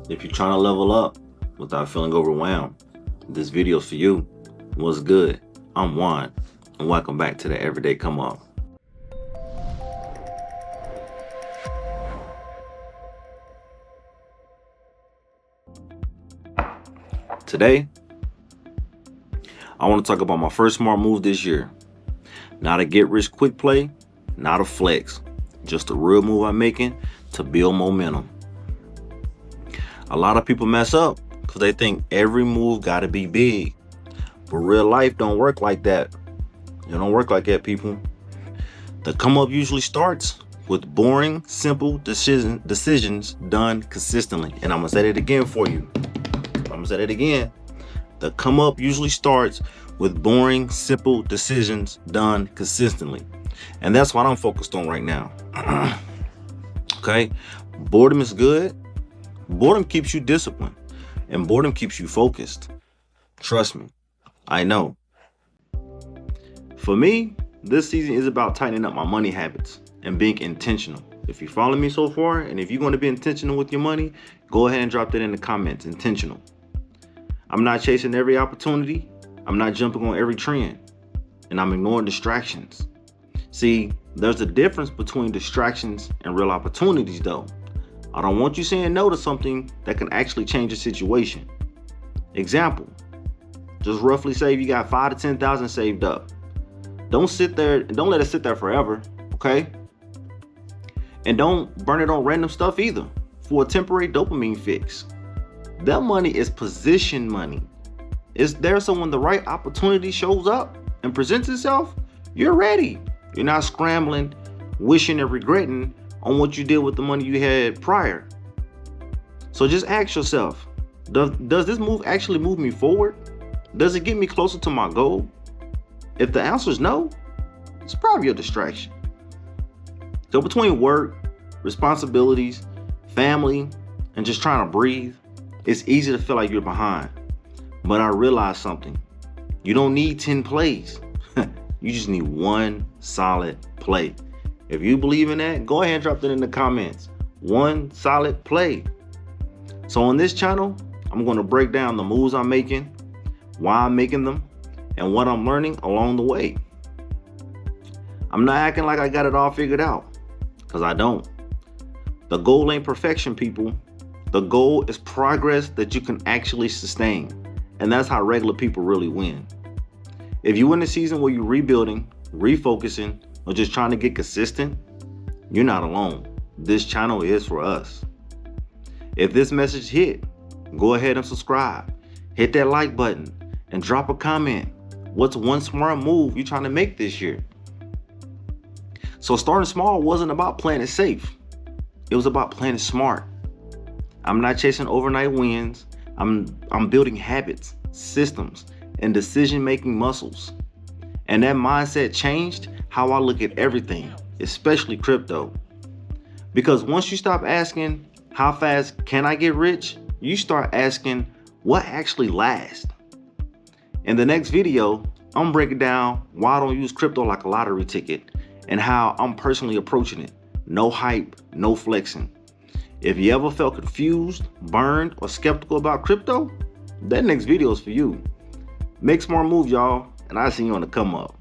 If you're trying to level up without feeling overwhelmed, this video's for you. What's good? I'm Juan, and welcome back to the Everyday Come Up. Today, I want to talk about my first smart move this year. Not a get-rich-quick play, not a flex, just a real move I'm making to build momentum. A lot of people mess up because they think every move got to be big. But real life don't work like that. It don't work like that, people. The come up usually starts with boring, simple decisions done consistently. And I'm going to say it again for you. The come up usually starts with boring, simple decisions done consistently. And that's what I'm focused on right now. Okay? Boredom is good. Boredom keeps you disciplined, and boredom keeps you focused. Trust me, I know. For me, this season is about tightening up my money habits and being intentional. If you follow me so far, and if you're going to be intentional with your money, go ahead and drop that in the comments. Intentional. I'm not chasing every opportunity. I'm not jumping on every trend, and I'm ignoring distractions. See, there's a difference between distractions and real opportunities, though. I don't want you saying no to something that can actually change the situation. Example, just roughly say you got 5 to 10,000 saved up. Don't sit there, don't let it sit there forever, okay? And don't burn it on random stuff either for a temporary dopamine fix. That money is position money. It's there so when the right opportunity shows up and presents itself, you're ready. You're not scrambling, wishing and regretting on what you did with the money you had prior. So just ask yourself, does this move actually move me forward? Does it get me closer to my goal? If the answer is no, it's probably a distraction. So between work, responsibilities, family, and just trying to breathe, it's easy to feel like you're behind. But I realized something. You don't need 10 plays. You just need one solid play. If you believe in that, go ahead and drop that in the comments. One solid play. So on this channel, I'm going to break down the moves I'm making, why I'm making them, and what I'm learning along the way. I'm not acting like I got it all figured out, because I don't. The goal ain't perfection, people. The goal is progress that you can actually sustain. And that's how regular people really win. If you're in a season where you're rebuilding, refocusing, or just trying to get consistent, you're not alone. This channel is for us. If this message hit, go ahead and subscribe. Hit that like button and drop a comment. What's one smart move you're trying to make this year? So starting small wasn't about playing it safe. It was about playing it smart. I'm not chasing overnight wins. I'm building habits, systems, and decision-making muscles. And that mindset changed how I look at everything, especially crypto. Because once you stop asking, how fast can I get rich? You start asking, what actually lasts? In the next video, I'm breaking down why I don't use crypto like a lottery ticket and how I'm personally approaching it. No hype, no flexing. If you ever felt confused, burned, or skeptical about crypto, that next video is for you. Make smart moves, y'all, and I'll see you on the come up.